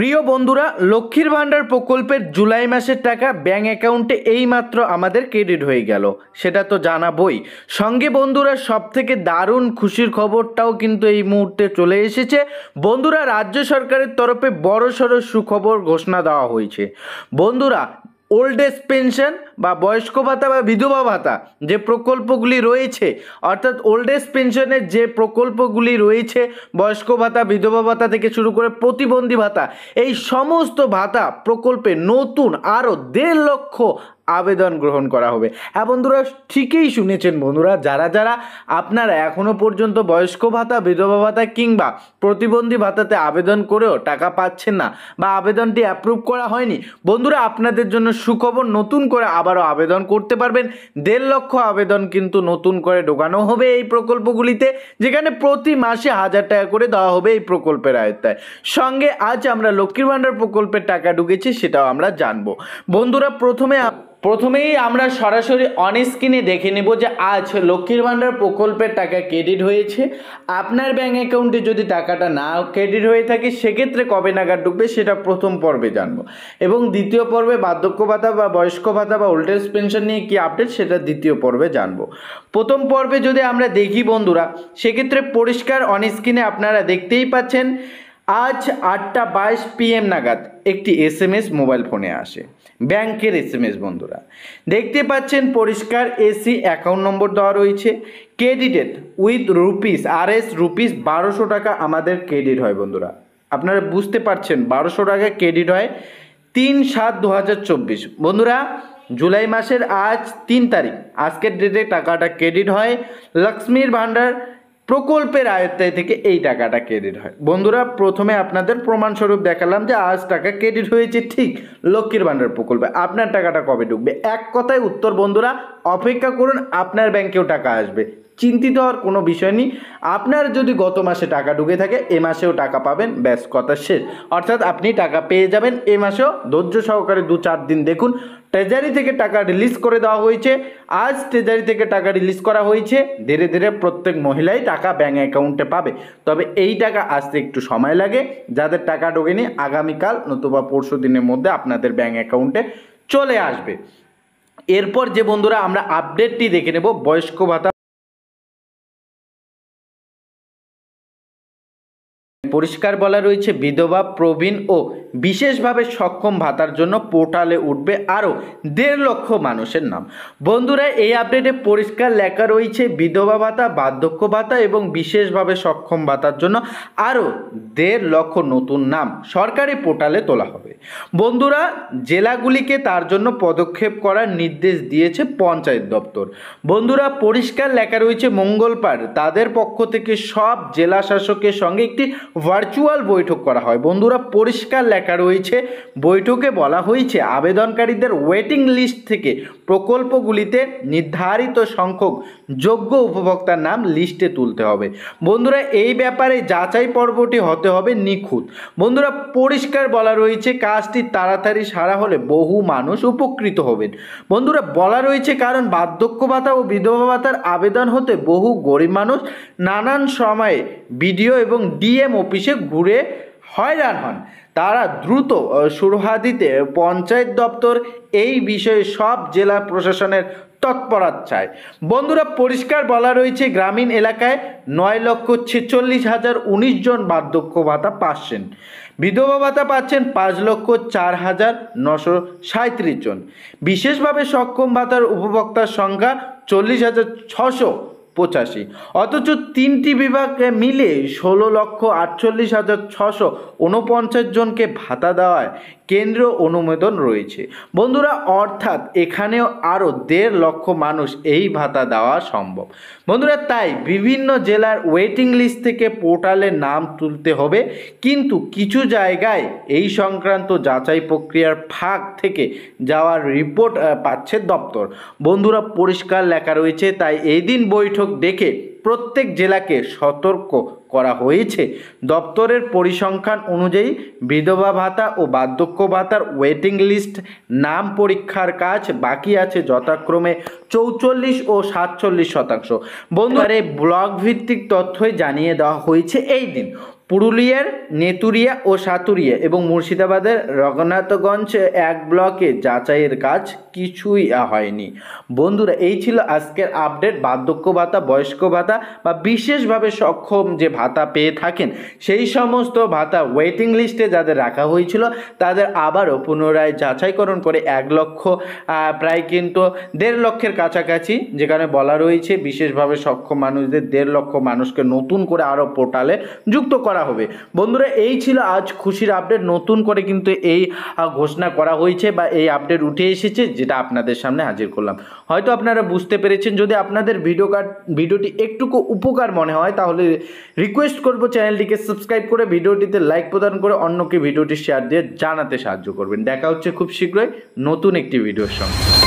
প্রিয় বন্ধুরা, লক্ষ্মীর ভাণ্ডার প্রকল্পের জুলাই মাসের টাকা ব্যাঙ্ক অ্যাকাউন্টে এইমাত্র আমাদের ক্রেডিট হয়ে গেল, সেটা তো জানাবই। সঙ্গে বন্ধুরা, সবথেকে দারুণ খুশির খবরটাও কিন্তু এই মুহূর্তে চলে এসেছে। বন্ধুরা, রাজ্য সরকারের তরফে বড়সড় সুখবর ঘোষণা দেওয়া হয়েছে। বন্ধুরা, ওল্ড এজ পেনশন বা বয়স্ক ভাতা বা বিধবা ভাতা যে প্রকল্পগুলি রয়েছে, অর্থাৎ ওল্ড এজ পেনশনের যে প্রকল্পগুলি রয়েছে, বয়স্ক ভাতা, বিধবা ভাতা থেকে শুরু করে প্রতিবন্ধী ভাতা, এই সমস্ত ভাতা প্রকল্পে নতুন আরও 1.5 লক্ষ আবেদন গ্রহণ করা হবে। হ্যাঁ বন্ধুরা, ঠিকই শুনেছেন বন্ধুরা, যারা যারা আপনারা এখনও পর্যন্ত বয়স্ক ভাতা, বিধবা ভাতা কিংবা প্রতিবন্ধী ভাতাতে আবেদন করেও টাকা পাচ্ছেন না বা আবেদনটি অ্যাপ্রুভ করা হয়নি, বন্ধুরা আপনাদের জন্য সুখবর, নতুন করে আবারও আবেদন করতে পারবেন। 1.5 লক্ষ আবেদন কিন্তু নতুন করে ঢোকানো হবে এই প্রকল্পগুলিতে, যেখানে প্রতি মাসে 1000 টাকা করে দেওয়া হবে এই প্রকল্পের আওতায়। সঙ্গে আজ আমরা লক্ষ্মীর ভাণ্ডার প্রকল্পের টাকা ঢুকেছে সেটাও আমরা জানবো। বন্ধুরা, প্রথমেই আমরা সরাসরি অন স্ক্রিনে দেখে নেব যে আজ লক্ষ্মীর ভাণ্ডার প্রকল্পের টাকা ক্রেডিট হয়েছে। আপনার ব্যাঙ্ক অ্যাকাউন্টে যদি টাকাটা না ক্রেডিট হয়ে থাকে, সেক্ষেত্রে কবে নাগাদ ঢুকবে সেটা প্রথম পর্বে জানবো, এবং দ্বিতীয় পর্বে বার্ধক্য ভাতা বা বয়স্ক ভাতা বা ওল্ড এজ পেনশন নিয়ে কী আপডেট সেটা দ্বিতীয় পর্বে জানবো। প্রথম পর্বে যদি আমরা দেখি বন্ধুরা, সেক্ষেত্রে পরিষ্কার অন স্ক্রিনে আপনারা দেখতেই পাচ্ছেন আজ 8:22 PM নাগাদ একটি SMS মোবাইল ফোনে আসে, ব্যাংকের SMS। বন্ধুরা দেখতে পাচ্ছেন পরিষ্কার এসি অ্যাকাউন্ট নম্বর দেওয়া রয়েছে, ক্রেডিটেড উইথ RS রুপিস 1200 টাকা আমাদের ক্রেডিট হয়। বন্ধুরা আপনারা বুঝতে পারছেন, 1200 টাকা ক্রেডিট হয় 3/7/2024। বন্ধুরা, জুলাই মাসের আজ 3 তারিখ, আজকের ডেটে টাকাটা ক্রেডিট হয় লক্ষ্মীর ভাণ্ডার প্রকল্পের আয়ত্তায় থেকে এই টাকাটা ক্রেডিট হয়। বন্ধুরা, প্রথমে আপনাদের প্রমাণস্বরূপ দেখালাম যে আজ টাকা ক্রেডিট হয়েছে ঠিক লক্ষ্মীর ভাণ্ডার প্রকল্পে। আপনার টাকাটা কবে ঢুকবে? এক কথায় উত্তর বন্ধুরা, অপেক্ষা করুন, আপনার ব্যাংকেও টাকা আসবে, চিন্তিত হওয়ার কোনো বিষয় নেই। আপনার যদি গত মাসে টাকা ঢুকে থাকে, এ মাসেও টাকা পাবেন, ব্যাস কথা শেষ। অর্থাৎ আপনি টাকা পেয়ে যাবেন এ মাসেও। ধৈর্য সহকারে 2-4 দিন দেখুন। ট্রেজারি থেকে টাকা রিলিজ করে দেওয়া হয়েছে, আজ ট্রেজারি থেকে টাকা রিলিজ করা হয়েছে। ধীরে ধীরে প্রত্যেক মহিলাই টাকা ব্যাঙ্ক অ্যাকাউন্টে পাবে, তবে এই টাকা আসতে একটু সময় লাগে। যাদের টাকা ঢোকেনি, আগামীকাল নতুবা পরশু দিনের মধ্যে আপনাদের ব্যাঙ্ক অ্যাকাউন্টে চলে আসবে। এরপর যে বন্ধুরা আমরা আপডেটটি দেখে নেব, বয়স্ক ভাতা পরিষ্কার বলা রয়েছে, বিধবা, প্রবীণ ও বিশেষভাবে সক্ষম ভাতার জন্য পোর্টালে উঠবে আরও 1.5 লক্ষ মানুষের নাম। বন্ধুরা, এই আপডেটে পরিষ্কার লেখা রয়েছে, বিধবা ভাতা, বার্ধক্য ভাতা এবং বিশেষভাবে সক্ষম ভাতার জন্য আরও 1.5 লক্ষ নতুন নাম সরকারি পোর্টালে তোলা হবে। বন্ধুরা, জেলাগুলিকে তার জন্য পদক্ষেপ করার নির্দেশ দিয়েছে পঞ্চায়েত দপ্তর। বন্ধুরা, পরিষ্কার লেখা রয়েছে, মঙ্গলবার তাদের পক্ষ থেকে সব জেলা শাসকের সঙ্গে একটি ভার্চুয়াল বৈঠক করা হয়। বন্ধুরা, পরিষ্কার লেখা রয়েছে, বৈঠকে বলা হয়েছে আবেদনকারীদের ওয়েটিং লিস্ট থেকে প্রকল্পগুলিতে নির্ধারিত সংখ্যক যোগ্য উপভোক্তার নাম লিস্টে তুলতে হবে। বন্ধুরা, এই ব্যাপারে যাচাই পর্বটি হতে হবে নিখুঁত। বন্ধুরা, পরিষ্কার বলা রয়েছে, কাজটি তাড়াতাড়ি সারা হলে বহু মানুষ উপকৃত হবেন। বন্ধুরা, বলা রয়েছে, কারণ বার্ধক্য ভাতা ও বিধবা ভাতার আবেদন হতে বহু গরিব মানুষ নানান সময়ে বিডিও এবং ডিএম অফিসে ঘুরে হয়রান হন। তারা দ্রুত সুরাহা দিতে পঞ্চায়েত দপ্তর এই বিষয়ে সব জেলা প্রশাসনের তৎপরতা চায়। বন্ধুরা, পরিষ্কার বলা রয়েছে, গ্রামীণ এলাকায় 9,46,019 জন বার্ধক্য ভাতা পাচ্ছেন, বিধবা ভাতা পাচ্ছেন 5,04,937 জন, বিশেষভাবে সক্ষম ভাতার উপভোক্তার সংখ্যা 40,685। অথচ 3টি বিভাগে মিলে 16,48,649 জনকে ভাতা দেওয়ায় কেন্দ্রীয় অনুমোদন রয়েছে। বন্ধুরা, অর্থাৎ এখানেও আরও 1.5 লক্ষ মানুষ এই ভাতা দেওয়া সম্ভব। বন্ধুরা, তাই বিভিন্ন জেলার ওয়েটিং লিস্ট থেকে পোর্টালে নাম তুলতে হবে, কিন্তু কিছু জায়গায় এই সংক্রান্ত যাচাই প্রক্রিয়ার ফাঁক থেকে যাওয়ার রিপোর্ট পাচ্ছে দপ্তর। বন্ধুরা, পরিষ্কার লেখা রয়েছে, তাই এই দিন বৈঠক ডেকে প্রত্যেক জেলাকে সতর্ক করা হয়েছে। দপ্তরের পরিসংখ্যান অনুযায়ী বিধবা ভাতা ও বার্ধক্য ভাতার ওয়েটিং লিস্ট নাম পরীক্ষার কাজ বাকি আছে যথাক্রমে 44 ও 47%। বন্ধুরা, ব্লক ভিত্তিক তথ্যই জানিয়ে দেওয়া হয়েছে এই দিন। পুরুলিয়ার নেতুরিয়া ও সাতুরিয়া এবং মুর্শিদাবাদের রঘুনাথগঞ্জ এক ব্লকে যাচাইয়ের কাজ কিছুই হয়নি। বন্ধুরা, এই ছিল আজকের আপডেট। বার্ধক্য ভাতা, বয়স্ক ভাতা বা বিশেষভাবে সক্ষম যে ভাতা পেয়ে থাকেন সেই সমস্ত ভাতা ওয়েটিং লিস্টে যাদের রাখা হয়েছিল তাদের আবারও পুনরায় যাচাইকরণ করে 1 লক্ষ প্রায় কিন্তু 1.5 লক্ষের কাছাকাছি, যেখানে বলা রয়েছে বিশেষভাবে সক্ষম মানুষদের 1.5 লক্ষ মানুষকে নতুন করে আরও পোর্টালে যুক্ত করা হবে। বন্ধুরা, এই ছিল আজ খুশির আপডেট। নতুন করে কিন্তু এই ঘোষণা করা হয়েছে বা এই আপডেট উঠে এসেছে, যেটা আপনাদের সামনে হাজির করলাম। হয়তো আপনারা বুঝতে পেরেছেন। যদি আপনাদের ভিডিওটি একটুকু উপকার মনে হয় তাহলে রিকোয়েস্ট করব চ্যানেলটিকে সাবস্ক্রাইব করে ভিডিওটিতে লাইক প্রদান করে অন্যকে ভিডিওটি শেয়ার দিয়ে জানাতে সাহায্য করবেন। দেখা হচ্ছে খুব শীঘ্রই নতুন একটি ভিডিওর সঙ্গে।